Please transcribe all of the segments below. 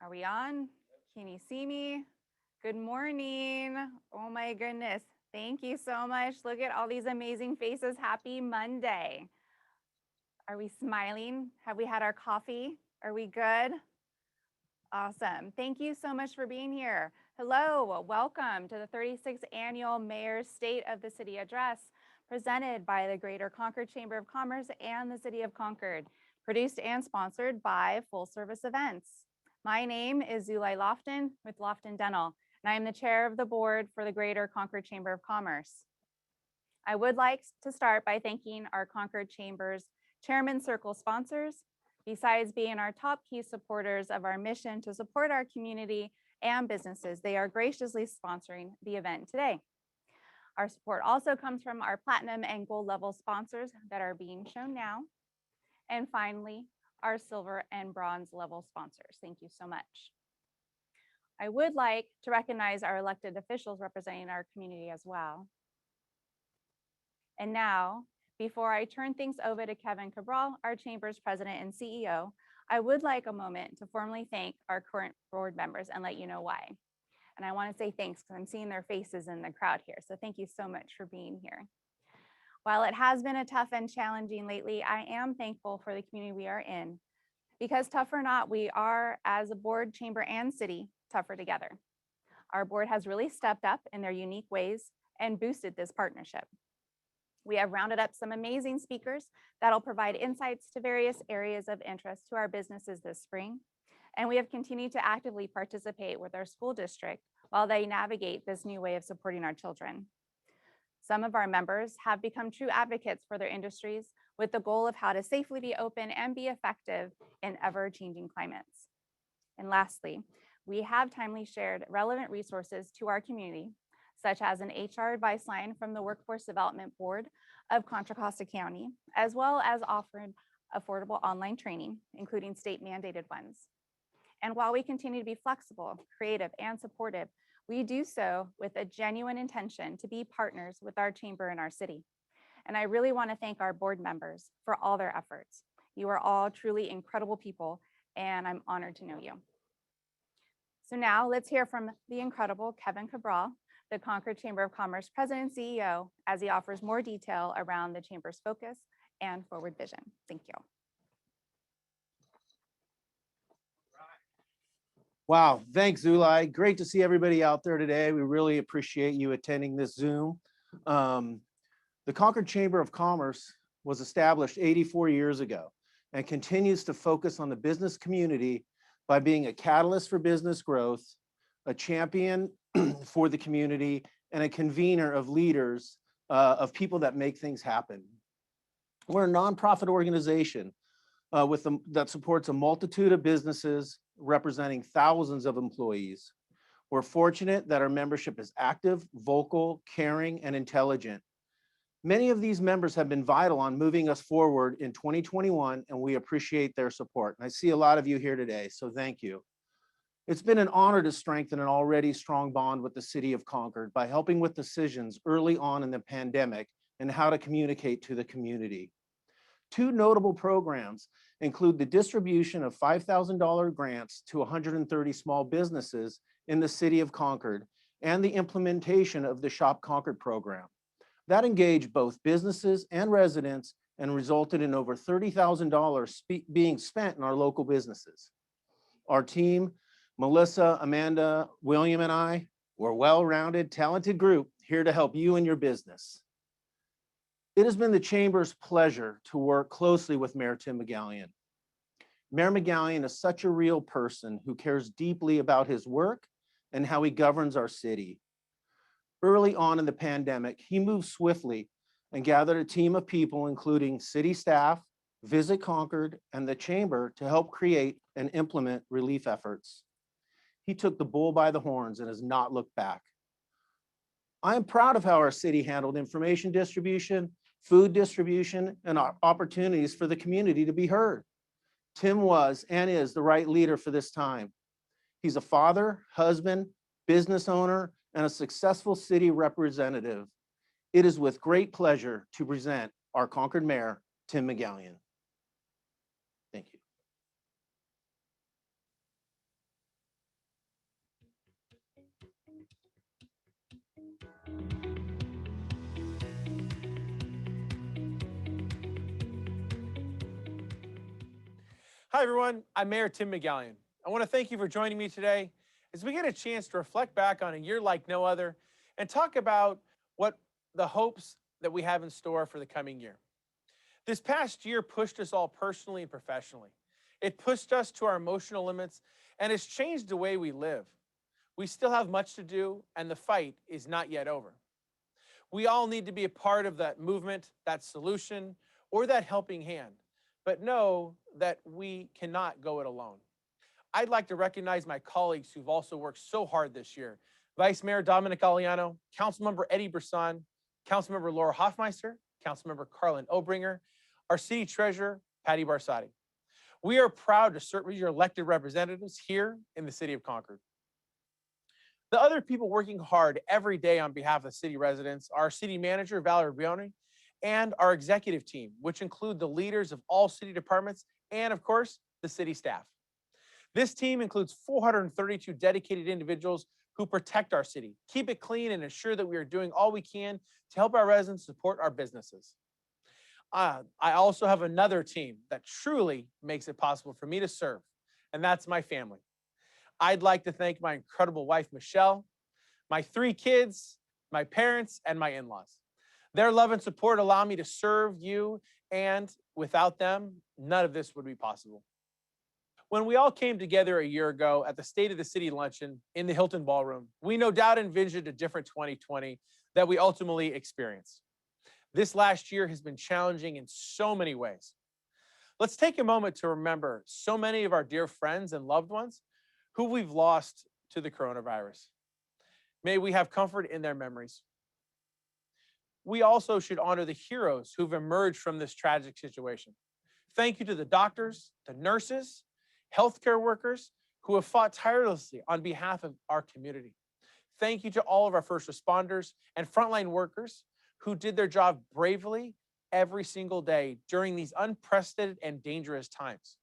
Are we on? Can you see me? Good morning. Oh my goodness. Thank you so much. Look at all these amazing faces. Happy Monday. Are we smiling? Have we had our coffee? Are we good? Awesome. Thank you so much for being here. Hello, welcome to the 36th Annual Mayor's State of the City Address, presented by the Greater Concord Chamber of Commerce and the City of Concord, produced and sponsored by Full Service Events. My name is Zulay Lofton with Lofton Dental, and I am the chair of the board for the Greater Concord Chamber of Commerce. I would like to start by thanking our Concord Chamber's Chairman Circle sponsors. Besides being our top key supporters of our mission to support our community and businesses, they are graciously sponsoring the event today. Our support also comes from our platinum and gold level sponsors that are being shown now. And finally, our silver and bronze level sponsors. Thank you so much. I would like to recognize our elected officials representing our community as well. And now, before I turn things over to Kevin Cabral, our Chamber's President and CEO, I would like a moment to formally thank our current board members and let you know why. And I want to say thanks because I'm seeing their faces in the crowd here. So thank you so much for being here. While it has been a tough and challenging lately, I am thankful for the community we are in, because tough or not, we are, as a board, chamber, and city, tougher together. Our board has really stepped up in their unique ways and boosted this partnership. We have rounded up some amazing speakers that'll provide insights to various areas of interest to our businesses this spring. And we have continued to actively participate with our school district while they navigate this new way of supporting our children. Some of our members have become true advocates for their industries with the goal of how to safely be open and be effective in ever-changing climates. And lastly, we have timely shared relevant resources to our community, such as an HR advice line from the Workforce Development Board of Contra Costa County, as well as offered affordable online training, including state mandated ones. And while we continue to be flexible, creative, and supportive, we do so with a genuine intention to be partners with our chamber and our city. And I really want to thank our board members for all their efforts. You are all truly incredible people, and I'm honored to know you. So now let's hear from the incredible Kevin Cabral, the Concord Chamber of Commerce President and CEO, as he offers more detail around the Chamber's focus and forward vision. Thank you. Wow, thanks, Zulay. Great to see everybody out there today. We really appreciate you attending this Zoom. The Concord Chamber of Commerce was established 84 years ago and continues to focus on the business community by being a catalyst for business growth, a champion for the community, and a convener of leaders, of people that make things happen. We're a nonprofit organization that supports a multitude of businesses representing thousands of employees. We're fortunate that our membership is active, vocal, caring, and intelligent. Many of these members have been vital on moving us forward in 2021, and we appreciate their support. And I see a lot of you here today, so thank you. It's been an honor to strengthen an already strong bond with the City of Concord by helping with decisions early on in the pandemic and how to communicate to the community. Two notable programs include the distribution of $5,000 grants to 130 small businesses in the City of Concord and the implementation of the Shop Concord program. That engaged both businesses and residents and resulted in over $30,000 being spent in our local businesses. Our team, Melissa, Amanda, William, and I, we're a well-rounded, talented group here to help you and your business. It has been the Chamber's pleasure to work closely with Mayor Tim McGallion. Mayor McGallion is such a real person who cares deeply about his work and how he governs our city. Early on in the pandemic, he moved swiftly and gathered a team of people, including city staff, Visit Concord, and the Chamber to help create and implement relief efforts. He took the bull by the horns and has not looked back. I am proud of how our city handled information distribution, food distribution, and opportunities for the community to be heard. Tim was and is the right leader for this time. He's a father, husband, business owner, and a successful city representative. It is with great pleasure to present our Concord Mayor, Tim McGallion. Thank you. Hi, everyone. I'm Mayor Tim McGallion. I want to thank you for joining me today as we get a chance to reflect back on a year like no other and talk about what the hopes that we have in store for the coming year. This past year pushed us all personally and professionally. It pushed us to our emotional limits and has changed the way we live. We still have much to do, and the fight is not yet over. We all need to be a part of that movement, that solution, or that helping hand, but know that we cannot go it alone. I'd like to recognize my colleagues who've also worked so hard this year. Vice Mayor Dominic Aliano, Councilmember Eddie Brisson, Councilmember Laura Hoffmeister, Councilmember Carlin Obringer, our City Treasurer, Patty Barsati. We are proud to serve as your elected representatives here in the City of Concord. The other people working hard every day on behalf of city residents are our City Manager, Valerie Brioni, and our executive team, which include the leaders of all city departments and, of course, the city staff. This team includes 432 dedicated individuals who protect our city, keep it clean, and ensure that we are doing all we can to help our residents support our businesses. I also have another team that truly makes it possible for me to serve, and that's my family. I'd like to thank my incredible wife, Michelle, my 3 kids, my parents, and my in-laws. Their love and support allow me to serve you, and without them, none of this would be possible. When we all came together a year ago at the State of the City luncheon in the Hilton Ballroom, we no doubt envisioned a different 2020 that we ultimately experienced. This last year has been challenging in so many ways. Let's take a moment to remember so many of our dear friends and loved ones who we've lost to the coronavirus. May we have comfort in their memories. We also should honor the heroes who've emerged from this tragic situation. Thank you to the doctors, the nurses, healthcare workers who have fought tirelessly on behalf of our community. Thank you to all of our first responders and frontline workers who did their job bravely every single day during these unprecedented and dangerous times.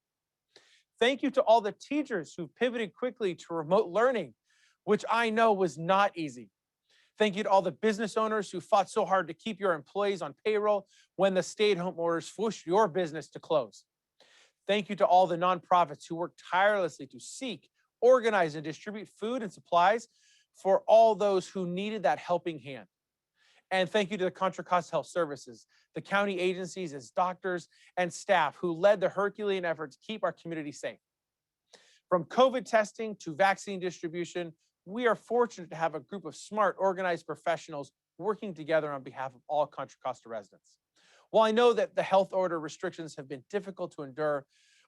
Thank you to all the teachers who pivoted quickly to remote learning, which I know was not easy. Thank you to all the business owners who fought so hard to keep your employees on payroll when the stay-at-home orders forced your business to close. Thank you to all the nonprofits who worked tirelessly to seek, organize, and distribute food and supplies for all those who needed that helping hand. And thank you to the Contra Costa Health Services, the county agencies as doctors and staff who led the Herculean effort to keep our community safe. From COVID testing to vaccine distribution, we are fortunate to have a group of smart, organized professionals working together on behalf of all Contra Costa residents. While I know that the health order restrictions have been difficult to endure,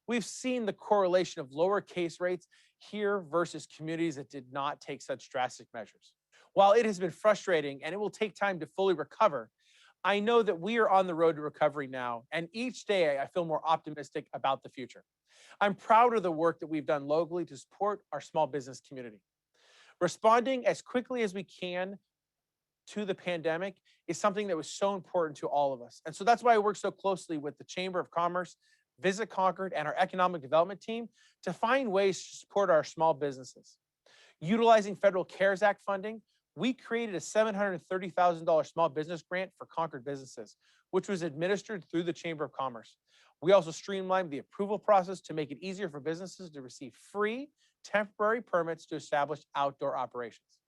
we've seen the correlation of lower case rates here versus communities that did not take such drastic measures. While it has been frustrating and it will take time to fully recover, I know that we are on the road to recovery now, and each day I feel more optimistic about the future. I'm proud of the work that we've done locally to support our small business community. Responding as quickly as we can to the pandemic is something that was so important to all of us. And so that's why I work so closely with the Chamber of Commerce, Visit Concord, and our economic development team to find ways to support our small businesses. Utilizing federal CARES Act funding, we created a $730,000 small business grant for Concord businesses, which was administered through the Chamber of Commerce. We also streamlined the approval process to make it easier for businesses to receive free temporary permits to establish outdoor operations.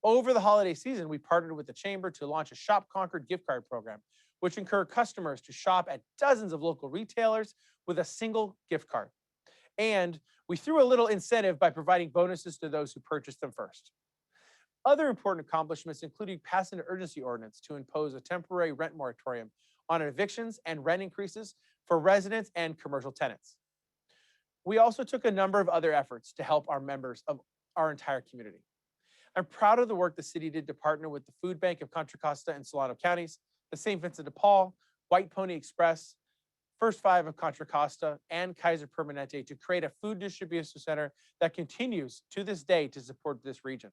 Over the holiday season, we partnered with the Chamber to launch a Shop Concord gift card program, which encouraged customers to shop at dozens of local retailers with a single gift card. And we threw a little incentive by providing bonuses to those who purchased them first. Other important accomplishments included passing an urgency ordinance to impose a temporary rent moratorium on evictions and rent increases for residents and commercial tenants. We also took a number of other efforts to help our members of our entire community. I'm proud of the work the city did to partner with the Food Bank of Contra Costa and Solano counties, the St. Vincent de Paul, White Pony Express, First Five of Contra Costa, and Kaiser Permanente to create a food distribution center that continues to this day to support this region.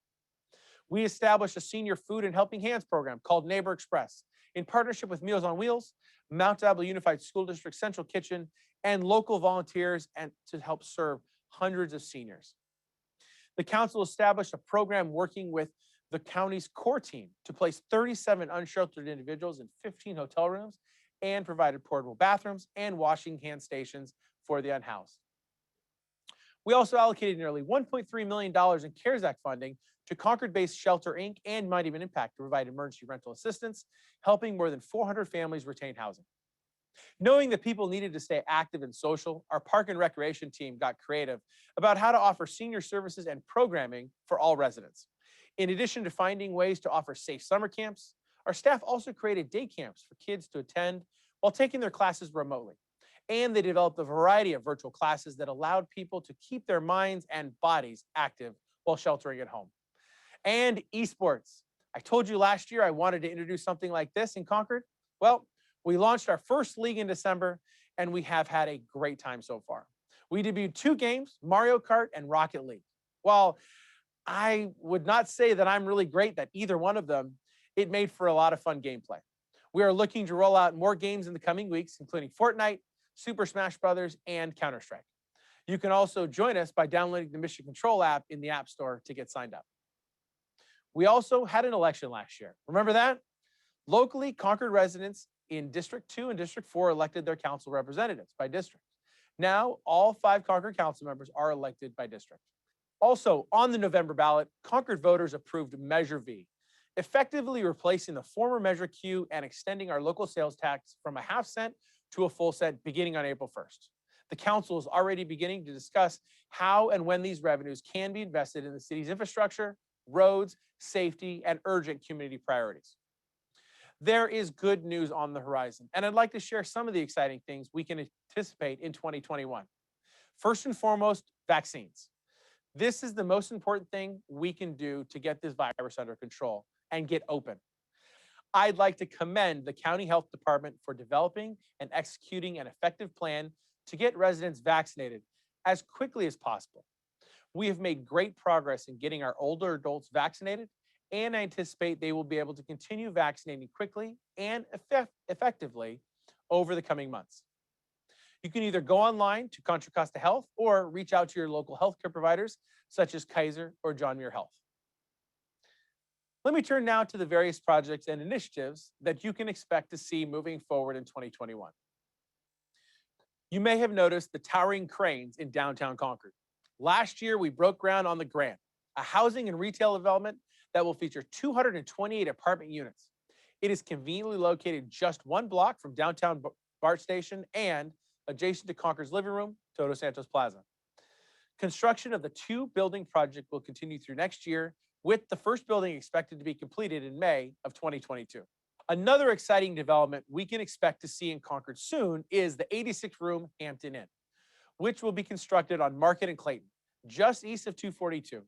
We established a senior food and helping hands program called Neighbor Express in partnership with Meals on Wheels, Mount Diablo Unified School District Central Kitchen, and local volunteers and to help serve hundreds of seniors. The council established a program working with the county's core team to place 37 unsheltered individuals in 15 hotel rooms and provided portable bathrooms and washing hand stations for the unhoused. We also allocated nearly $1.3 million in CARES Act funding to Concord-based Shelter Inc. and Might Even Impact to provide emergency rental assistance, helping more than 400 families retain housing. Knowing that people needed to stay active and social, our Park and Recreation team got creative about how to offer senior services and programming for all residents. In addition to finding ways to offer safe summer camps, our staff also created day camps for kids to attend while taking their classes remotely. And they developed a variety of virtual classes that allowed people to keep their minds and bodies active while sheltering at home. And esports. I told you last year I wanted to introduce something like this in Concord. Well, we launched our first league in December, and we have had a great time so far. We debuted 2 games, Mario Kart and Rocket League. While I would not say that I'm really great at either one of them, it made for a lot of fun gameplay. We are looking to roll out more games in the coming weeks, including Fortnite, Super Smash Brothers, and Counter-Strike. You can also join us by downloading the Mission Control app in the App Store to get signed up. We also had an election last year. Remember that? Locally, Concord residents in District 2 and District 4 elected their council representatives by district. Now, all 5 Concord council members are elected by district. Also, on the November ballot, Concord voters approved Measure V, effectively replacing the former Measure Q and extending our local sales tax from a half cent to a full cent beginning on April 1st. The council is already beginning to discuss how and when these revenues can be invested in the city's infrastructure, roads, safety, and urgent community priorities. There is good news on the horizon, and I'd like to share some of the exciting things we can anticipate in 2021. First and foremost, vaccines. This is the most important thing we can do to get this virus under control and get open. I'd like to commend the County Health Department for developing and executing an effective plan to get residents vaccinated as quickly as possible. We have made great progress in getting our older adults vaccinated, and I anticipate they will be able to continue vaccinating quickly and effectively over the coming months. You can either go online to Contra Costa Health or reach out to your local healthcare providers, such as Kaiser or John Muir Health. Let me turn now to the various projects and initiatives that you can expect to see moving forward in 2021. You may have noticed the towering cranes in downtown Concord. Last year, we broke ground on the Grant, a housing and retail development that will feature 228 apartment units. It is conveniently located just 1 block from downtown BART station and adjacent to Concord's living room, Toto Santos Plaza. Construction of the 2-building project will continue through next year, with the first building expected to be completed in May of 2022. Another exciting development we can expect to see in Concord soon is the 86-room Hampton Inn, which will be constructed on Market and Clayton, just east of 242.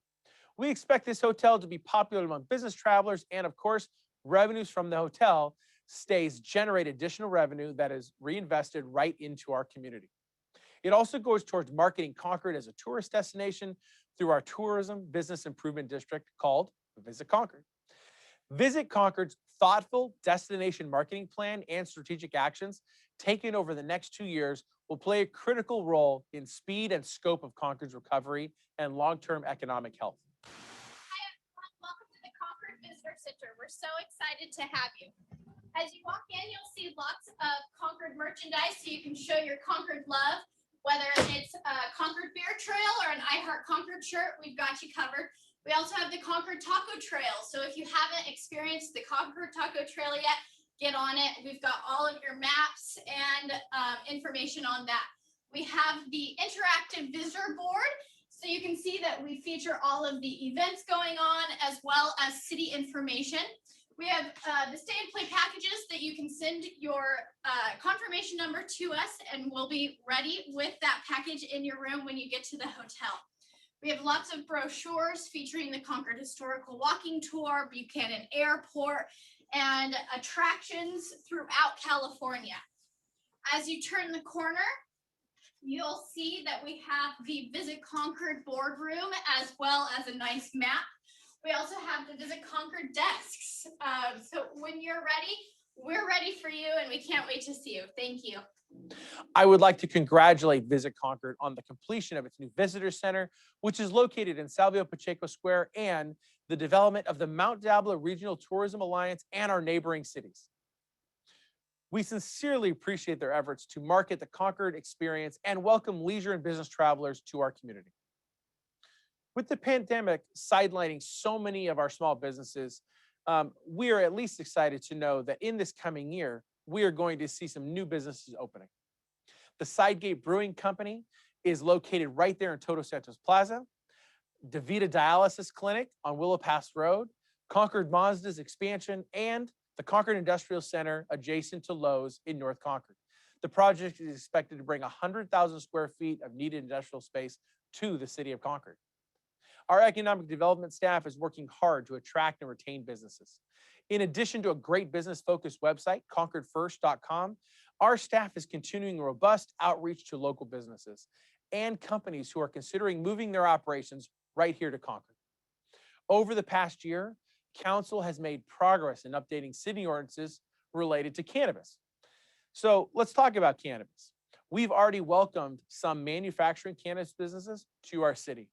We expect this hotel to be popular among business travelers, and of course, revenues from the hotel stays generate additional revenue that is reinvested right into our community. It also goes towards marketing Concord as a tourist destination through our tourism business improvement district called Visit Concord. Visit Concord's thoughtful destination marketing plan and strategic actions taken over the next 2 years will play a critical role in speed and scope of Concord's recovery and long-term economic health. Hi everyone, welcome to the Concord Visitor Center. We're so excited to have you. As you walk in, you'll see lots of Concord merchandise so you can show your Concord love. Whether it's a Concord Beer Trail or an I Heart Concord shirt, we've got you covered. We also have the Concord Taco Trail. So if you haven't experienced the Concord Taco Trail yet, get on it. We've got all of your maps and information on that. We have the interactive visitor board. So you can see that we feature all of the events going on as well as city information. We have the stay and play packages that you can send your confirmation number to us, and we'll be ready with that package in your room when you get to the hotel. We have lots of brochures featuring the Concord Historical Walking Tour, Buchanan Airport, and attractions throughout California. As you turn the corner, you'll see that we have the Visit Concord boardroom as well as a nice map. We also have the Visit Concord desks. So when you're ready, we're ready for you, and we can't wait to see you. Thank you. I would like to congratulate Visit Concord on the completion of its new visitor center, which is located in Salvio Pacheco Square, and the development of the Mount Diablo Regional Tourism Alliance and our neighboring cities. We sincerely appreciate their efforts to market the Concord experience and welcome leisure and business travelers to our community. With the pandemic sidelining so many of our small businesses, we are at least excited to know that in this coming year, we are going to see some new businesses opening. The Sidegate Brewing Company is located right there in Todos Santos Plaza, DeVita Dialysis Clinic on Willow Pass Road, Concord Mazda's expansion, and the Concord Industrial Center adjacent to Lowe's in North Concord. The project is expected to bring 100,000 square feet of needed industrial space to the city of Concord. Our economic development staff is working hard to attract and retain businesses. In addition to a great business-focused website, concordfirst.com, our staff is continuing robust outreach to local businesses and companies who are considering moving their operations right here to Concord. Over the past year, Council has made progress in updating city ordinances related to cannabis. So let's talk about cannabis. We've already welcomed some manufacturing cannabis businesses to our city.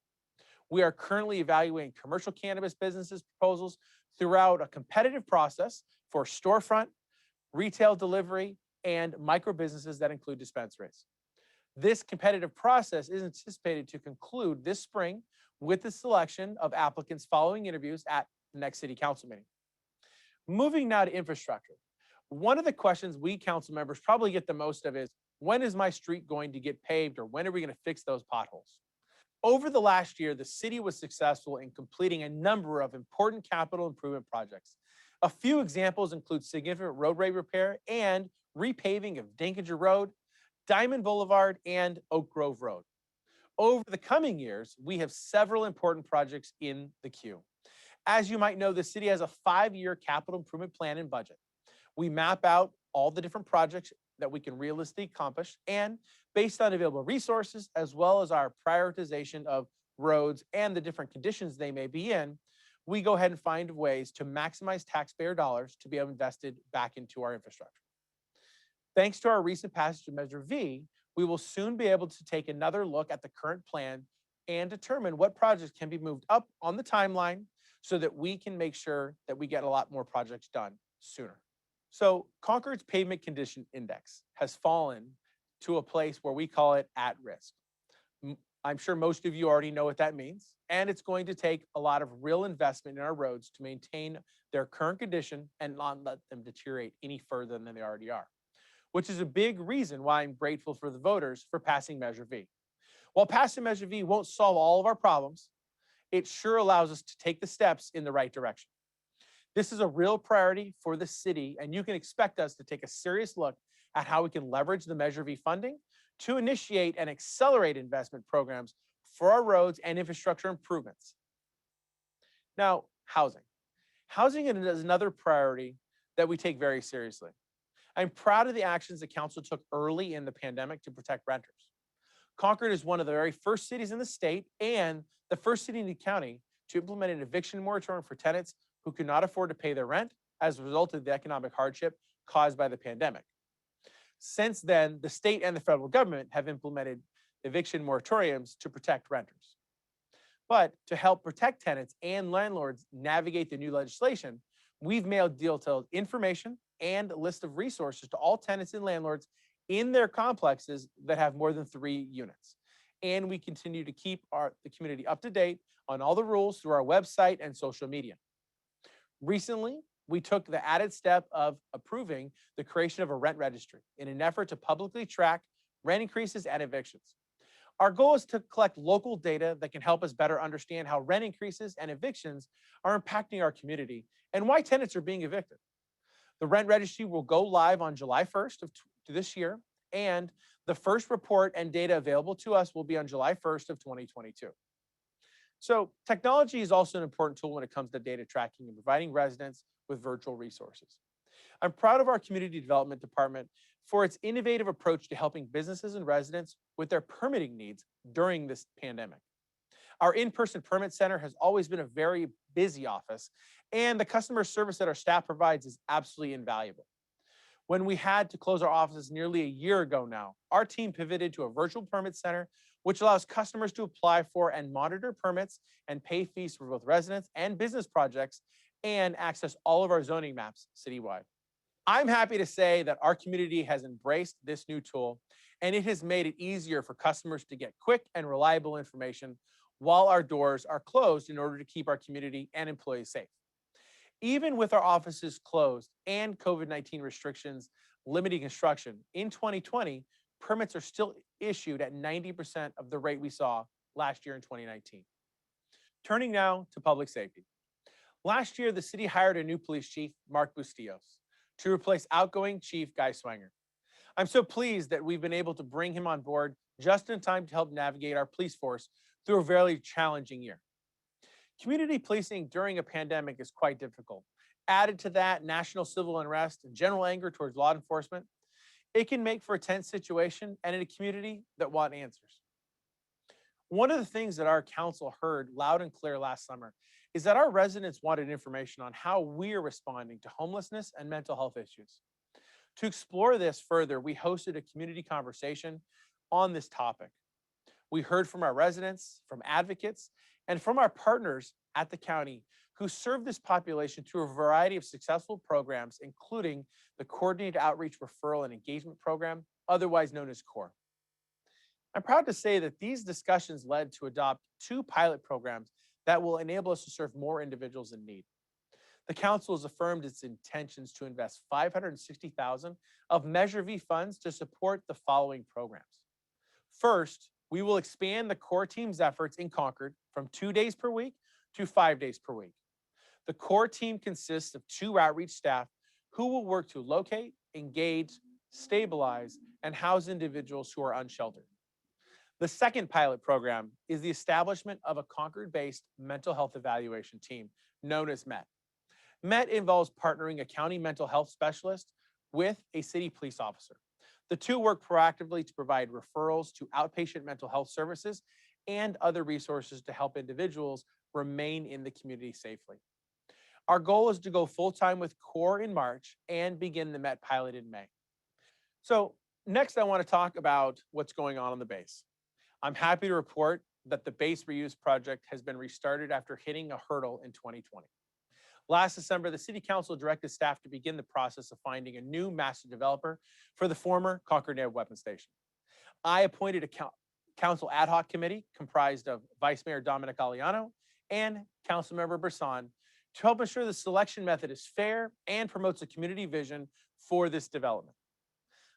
We are currently evaluating commercial cannabis businesses proposals throughout a competitive process for storefront, retail delivery, and micro businesses that include dispensaries. This competitive process is anticipated to conclude this spring with the selection of applicants following interviews at the next city council meeting. Moving now to infrastructure. One of the questions we council members probably get the most of is, when is my street going to get paved, or when are we going to fix those potholes? Over the last year, the city was successful in completing a number of important capital improvement projects. A few examples include significant roadway repair and repaving of Dinkinger Road, Diamond Boulevard, and Oak Grove Road. Over the coming years, we have several important projects in the queue. As you might know, the city has a 5-year capital improvement plan and budget. We map out all the different projects that we can realistically accomplish, and based on available resources, as well as our prioritization of roads and the different conditions they may be in, we go ahead and find ways to maximize taxpayer dollars to be invested back into our infrastructure. Thanks to our recent passage of Measure V, we will soon be able to take another look at the current plan and determine what projects can be moved up on the timeline so that we can make sure that we get a lot more projects done sooner. So Concord's Pavement Condition Index has fallen to a place where we call it at risk. I'm sure most of you already know what that means, and it's going to take a lot of real investment in our roads to maintain their current condition and not let them deteriorate any further than they already are, which is a big reason why I'm grateful for the voters for passing Measure V. While passing Measure V won't solve all of our problems, it sure allows us to take the steps in the right direction. This is a real priority for the city, and you can expect us to take a serious look at how we can leverage the Measure V funding to initiate and accelerate investment programs for our roads and infrastructure improvements. Now, housing. Housing is another priority that we take very seriously. I'm proud of the actions the council took early in the pandemic to protect renters. Concord is one of the very first cities in the state and the first city in the county to implement an eviction moratorium for tenants who could not afford to pay their rent as a result of the economic hardship caused by the pandemic. Since then, the state and the federal government have implemented eviction moratoriums to protect renters. But to help protect tenants and landlords navigate the new legislation, we've mailed detailed information and a list of resources to all tenants and landlords in their complexes that have more than 3 units. And we continue to keep the community up to date on all the rules through our website and social media. Recently, we took the added step of approving the creation of a rent registry in an effort to publicly track rent increases and evictions. Our goal is to collect local data that can help us better understand how rent increases and evictions are impacting our community and why tenants are being evicted. The rent registry will go live on July 1st of this year, and the first report and data available to us will be on July 1st of 2022. So technology is also an important tool when it comes to data tracking and providing residents with virtual resources. I'm proud of our community development department for its innovative approach to helping businesses and residents with their permitting needs during this pandemic. Our in-person permit center has always been a very busy office, and the customer service that our staff provides is absolutely invaluable. When we had to close our offices nearly a year ago now, our team pivoted to a virtual permit center, which allows customers to apply for and monitor permits and pay fees for both residents and business projects and access all of our zoning maps citywide. I'm happy to say that our community has embraced this new tool, and it has made it easier for customers to get quick and reliable information while our doors are closed in order to keep our community and employees safe. Even with our offices closed and COVID-19 restrictions limiting construction, in 2020, permits are still issued at 90% of the rate we saw last year in 2019. Turning now to public safety. Last year, the city hired a new police chief, Mark Bustillos, to replace outgoing Chief Guy Swanger. I'm so pleased that we've been able to bring him on board just in time to help navigate our police force through a very challenging year. Community policing during a pandemic is quite difficult. Added to that, national civil unrest and general anger towards law enforcement, it can make for a tense situation and in a community that want answers. One of the things that our council heard loud and clear last summer is that our residents wanted information on how we're responding to homelessness and mental health issues. To explore this further, we hosted a community conversation on this topic. We heard from our residents, from advocates, and from our partners at the county who serve this population through a variety of successful programs, including the Coordinated Outreach Referral and Engagement Program, otherwise known as CORE. I'm proud to say that these discussions led to adopt 2 pilot programs that will enable us to serve more individuals in need. The council has affirmed its intentions to invest $560,000 of Measure V funds to support the following programs. First, we will expand the core team's efforts in Concord from 2 days per week to 5 days per week. The core team consists of 2 outreach staff who will work to locate, engage, stabilize, and house individuals who are unsheltered. The second pilot program is the establishment of a Concord-based mental health evaluation team known as MET. MET involves partnering a county mental health specialist with a city police officer. The 2 work proactively to provide referrals to outpatient mental health services and other resources to help individuals remain in the community safely. Our goal is to go full-time with CORE in March and begin the MET pilot in May. So next I want to talk about what's going on the base. I'm happy to report that the base reuse project has been restarted after hitting a hurdle in 2020. Last December, the City Council directed staff to begin the process of finding a new master developer for the former Concord Naval Weapons Station. I appointed a council ad hoc committee comprised of Vice Mayor Dominic Aliano and Councilmember Brisson to help ensure the selection method is fair and promotes a community vision for this development.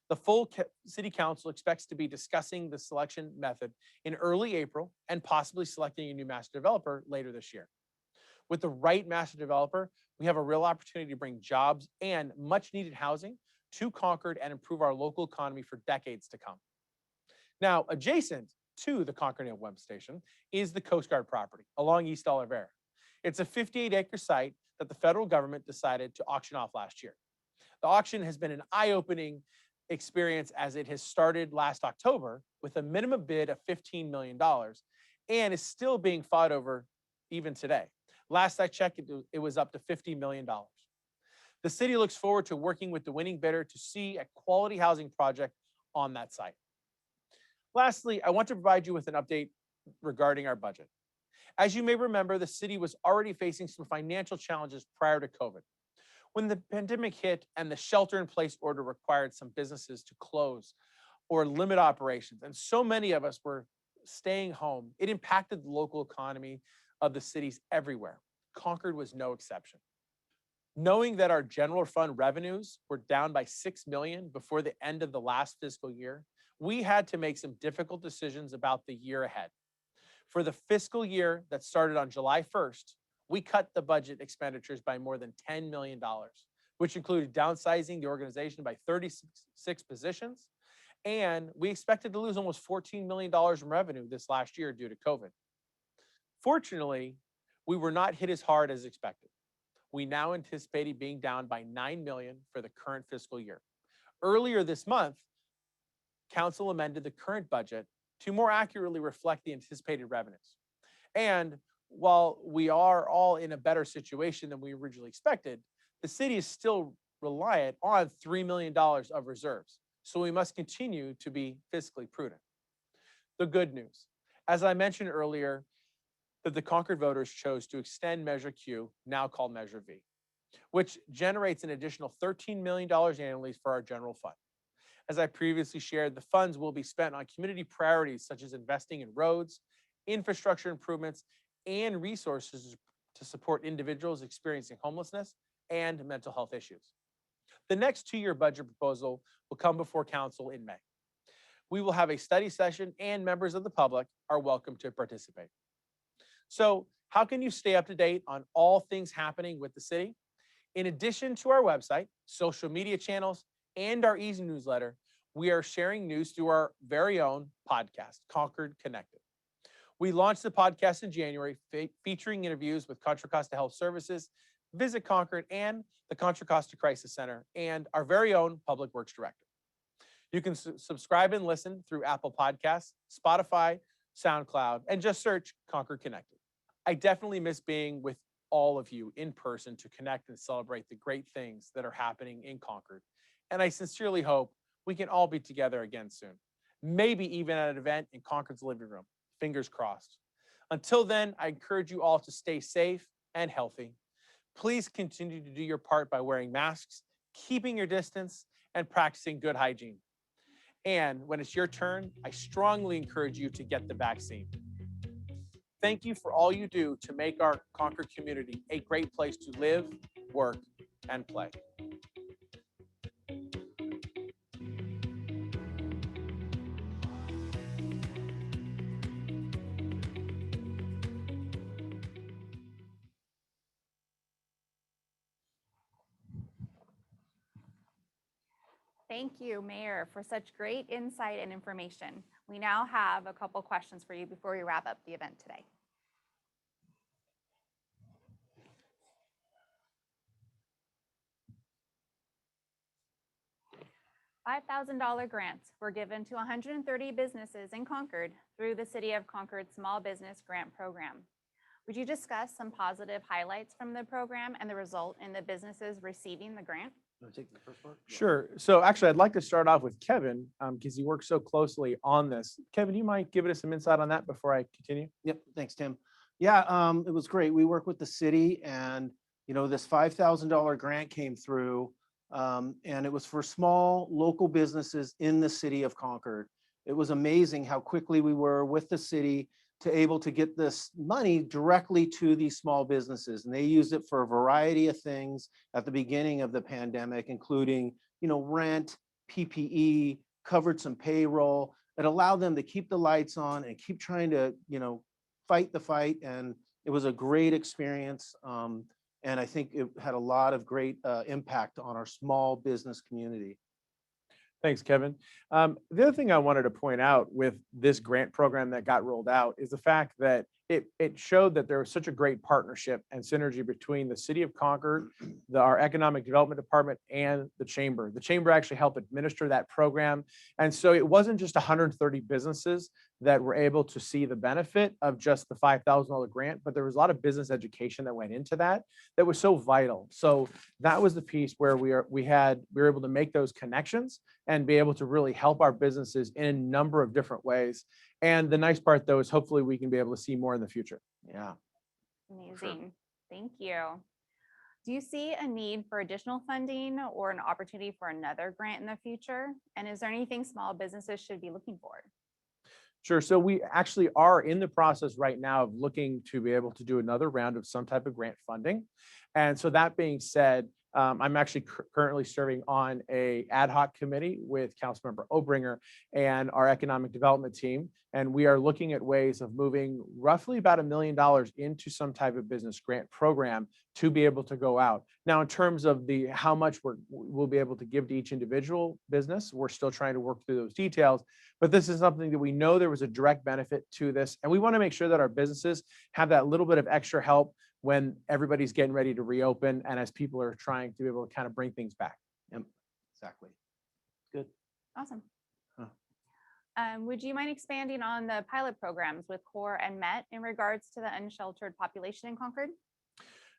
The full City Council expects to be discussing the selection method in early April and possibly selecting a new master developer later this year. With the right master developer, we have a real opportunity to bring jobs and much needed housing to Concord and improve our local economy for decades to come. Now, adjacent to the Concord Naval Weapons Station is the Coast Guard property along East Oliveira. It's a 58-acre site that the federal government decided to auction off last year. The auction has been an eye-opening experience as it has started last October with a minimum bid of $15 million and is still being fought over even today. Last I checked, it was up to $50 million. The city looks forward to working with the winning bidder to see a quality housing project on that site. Lastly, I want to provide you with an update regarding our budget. As you may remember, the city was already facing some financial challenges prior to COVID. When the pandemic hit and the shelter-in-place order required some businesses to close or limit operations, and so many of us were staying home, it impacted the local economy of the cities everywhere. Concord was no exception. Knowing that our general fund revenues were down by $6 million before the end of the last fiscal year, we had to make some difficult decisions about the year ahead. For the fiscal year that started on July 1st, we cut the budget expenditures by more than $10 million, which included downsizing the organization by 36 positions, and we expected to lose almost $14 million in revenue this last year due to COVID. Fortunately, we were not hit as hard as expected. We now anticipate being down by $9 million for the current fiscal year. Earlier this month, Council amended the current budget to more accurately reflect the anticipated revenues. And while we are all in a better situation than we originally expected, the city is still reliant on $3 million of reserves. So we must continue to be fiscally prudent. The good news, as I mentioned earlier, that the Concord voters chose to extend Measure Q, now called Measure V. which generates an additional $13 million annually for our general fund. As I previously shared, the funds will be spent on community priorities such as investing in roads, infrastructure improvements, and resources to support individuals experiencing homelessness and mental health issues. The next 2-year budget proposal will come before council in May. We will have a study session and members of the public are welcome to participate. So how can you stay up to date on all things happening with the city? In addition to our website, social media channels, and our easy newsletter, we are sharing news through our very own podcast, Concord Connected. We launched the podcast in January, featuring interviews with Contra Costa Health Services, Visit Concord, and the Contra Costa Crisis Center, and our very own Public Works Director. You can subscribe and listen through Apple Podcasts, Spotify, SoundCloud, and just search Concord Connected. I definitely miss being with all of you in person to connect and celebrate the great things that are happening in Concord. And I sincerely hope we can all be together again soon. Maybe even at an event in Concord's living room. Fingers crossed. Until then, I encourage you all to stay safe and healthy. Please continue to do your part by wearing masks, keeping your distance, and practicing good hygiene. And when it's your turn, I strongly encourage you to get the vaccine. Thank you for all you do to make our Concord community a great place to live, work, and play. Thank you, Mayor, for such great insight and information. We now have a couple questions for you before we wrap up the event today. $5,000 grants were given to 130 businesses in Concord through the City of Concord Small Business Grant Program. Would you discuss some positive highlights from the program and the result in the businesses receiving the grant? Want to take the first part? Sure. So actually, I'd like to start off with Kevin because he works so closely on this. Kevin, you might give us some insight on that before I continue? Yep. Thanks, Tim. Yeah, it was great. We work with the city, and this $5,000 grant came through, and it was for small local businesses in the city of Concord. It was amazing how quickly we were with the city to able to get this money directly to these small businesses. And they used it for a variety of things at the beginning of the pandemic, including, rent, PPE, covered some payroll. It allowed them to keep the lights on and keep trying to, fight the fight. And it was a great experience. And I think it had a lot of great impact on our small business community. Thanks, Kevin. The other thing I wanted to point out with this grant program that got rolled out is the fact that it showed that there was such a great partnership and synergy between the City of Concord, our Economic Development Department, and the Chamber. The Chamber actually helped administer that program. And so it wasn't just 130 businesses that were able to see the benefit of just the $5,000 grant, but there was a lot of business education that went into that was so vital. So that was the piece where we were able to make those connections and be able to really help our businesses in a number of different ways. And the nice part, though, is hopefully we can be able to see more in the future. Yeah. Amazing. Sure. Thank you. Do you see a need for additional funding or an opportunity for another grant in the future? And is there anything small businesses should be looking for? Sure. So we actually are in the process right now of looking to be able to do another round of some type of grant funding. And so that being said, I'm actually currently serving on a ad hoc committee with Councilmember Obringer and our economic development team. And we are looking at ways of moving roughly about $1 million into some type of business grant program to be able to go out. Now, in terms of how much we'll be able to give to each individual business, we're still trying to work through those details. But this is something that we know there was a direct benefit to this. And we want to make sure that our businesses have that little bit of extra help when everybody's getting ready to reopen and as people are trying to be able to kind of bring things back. Yep. Exactly. Good. Awesome. Huh. Would you mind expanding on the pilot programs with CORE and MET in regards to the unsheltered population in Concord?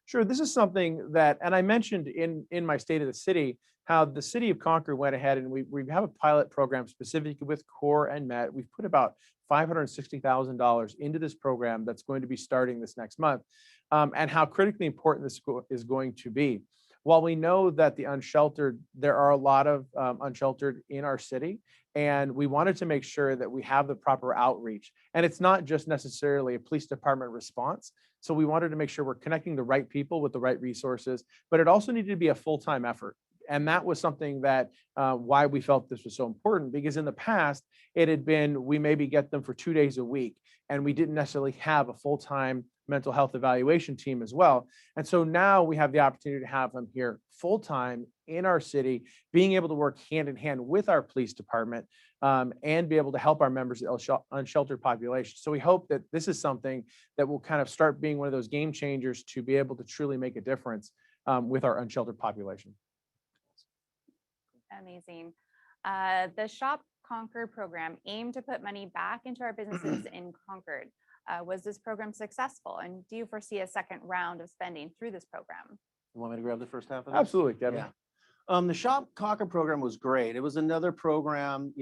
Sure. This is something that, and I mentioned in my State of the City, how the City of Concord went ahead and we have a pilot program specifically with CORE and MET. We've put about $560,000 into this program that's going to be starting this next month, and how critically important this is going to be. while we know that the unsheltered, there are a lot of unsheltered in our city, and we wanted to make sure that we have the proper outreach. And it's not just necessarily a police department response. So we wanted to make sure we're connecting the right people with the right resources, but it also needed to be a full-time effort. And that was something that why we felt this was so important, because in the past, it had been, we maybe get them for 2 days a week, and we didn't necessarily have a full-time mental health evaluation team as well. And so now we have the opportunity to have them here full-time in our city, being able to work hand in hand with our police department and be able to help our members of the unsheltered population. So we hope that this is something that will kind of start being one of those game changers to be able to truly make a difference with our unsheltered population. Amazing. The Shop Concord program aimed to put money back into our businesses in Concord. Was this program successful? And do you foresee a second round of spending through this program? You want me to grab the first half of this? Absolutely, Kevin. Yeah. The Shop Concord program was great. It was another program,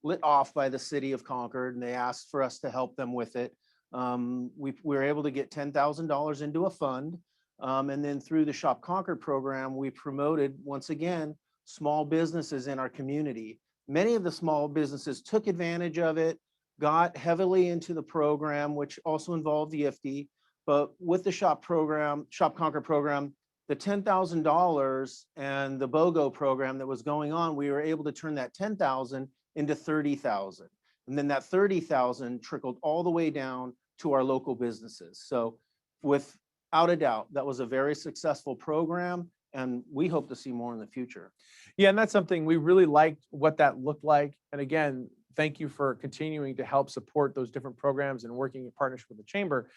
lit off by the city of Concord, and they asked for us to help them with it. We were able to get $10,000 into a fund. And then through the Shop Concord program, we promoted, once again, small businesses in our community. Many of the small businesses took advantage of it, got heavily into the program, which also involved the IFD. But with the Shop Concord program, the $10,000 and the BOGO program that was going on, we were able to turn that $10,000 into $30,000. And then that $30,000 trickled all the way down to our local businesses. So without a doubt, that was a very successful program, and we hope to see more in the future. Yeah, and that's something we really liked what that looked like. And again, thank you for continuing to help support those different programs and working in partnership with the chamber.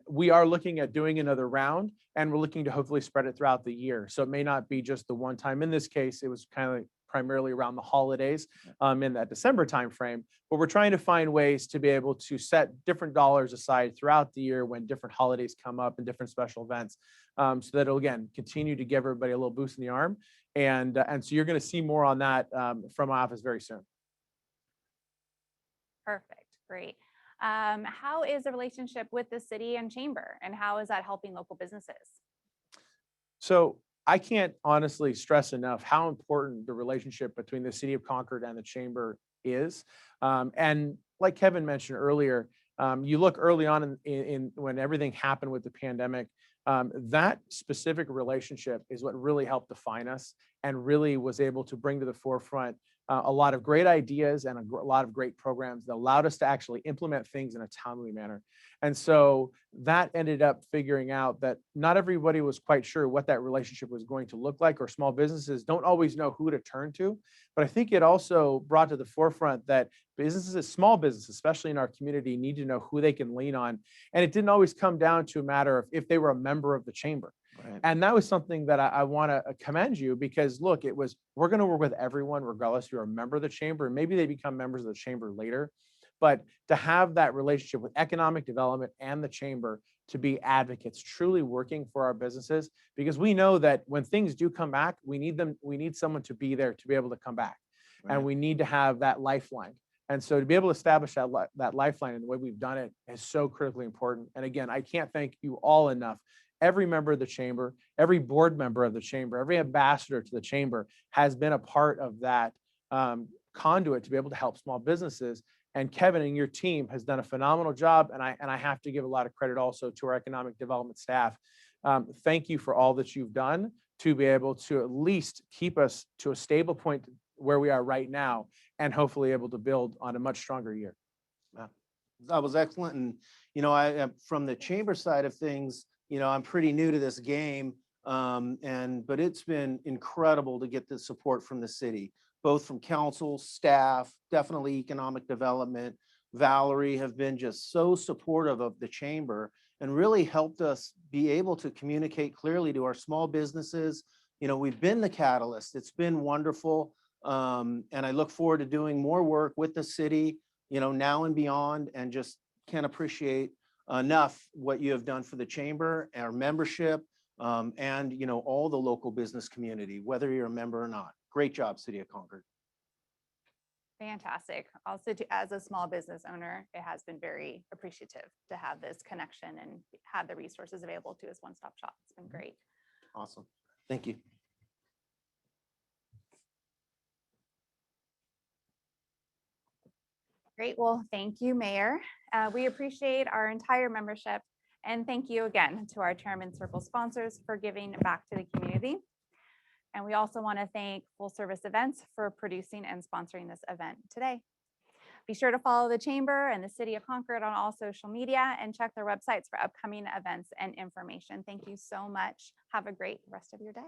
We are looking at doing another round, and we're looking to hopefully spread it throughout the year. So it may not be just the one time. In this case, it was kind of primarily around the holidays in that December timeframe. But we're trying to find ways to be able to set different dollars aside throughout the year when different holidays come up and different special events, so that it'll, again, continue to give everybody a little boost in the arm. And so you're going to see more on that from my office very soon. Perfect. Great. How is the relationship with the city and chamber, and how is that helping local businesses? So I can't honestly stress enough how important the relationship between the city of Concord and the chamber is. And like Kevin mentioned earlier, you look early on in when everything happened with the pandemic, that specific relationship is what really helped define us and really was able to bring to the forefront a lot of great ideas and a lot of great programs that allowed us to actually implement things in a timely manner. And so that ended up figuring out that not everybody was quite sure what that relationship was going to look like, or small businesses don't always know who to turn to. But I think it also brought to the forefront that businesses, small businesses, especially in our community, need to know who they can lean on. And it didn't always come down to a matter of if they were a member of the chamber. Right. And that was something that I want to commend you, because look, we're going to work with everyone, regardless if you're a member of the chamber, and maybe they become members of the chamber later. But to have that relationship with economic development and the chamber to be advocates, truly working for our businesses, because we know that when things do come back, we need someone to be there to be able to come back. Right. And we need to have that lifeline. And so to be able to establish that lifeline in the way we've done it is so critically important. And again, I can't thank you all enough. Every member of the chamber, every board member of the chamber, every ambassador to the chamber has been a part of that conduit to be able to help small businesses. And Kevin and your team has done a phenomenal job. And I have to give a lot of credit also to our economic development staff. Thank you for all that you've done to be able to at least keep us to a stable point where we are right now, and hopefully able to build on a much stronger year. That was excellent. And, I from the chamber side of things, I'm pretty new to this game, but it's been incredible to get the support from the city, both from council, staff, definitely economic development. Valerie have been just so supportive of the chamber and really helped us be able to communicate clearly to our small businesses. We've been the catalyst. It's been wonderful. And I look forward to doing more work with the city, now and beyond, and just can't appreciate enough what you have done for the chamber, our membership, and all the local business community, whether you're a member or not. Great job, City of Concord. Fantastic. Also, as a small business owner, it has been very appreciative to have this connection and have the resources available to us one-stop shop. It's been great. Awesome. Thank you. Great. Well, thank you, Mayor. We appreciate our entire membership. And thank you again to our Chairman Circle sponsors for giving back to the community. And we also want to thank Full Service Events for producing and sponsoring this event today. Be sure to follow the Chamber and the City of Concord on all social media and check their websites for upcoming events and information. Thank you so much. Have a great rest of your day.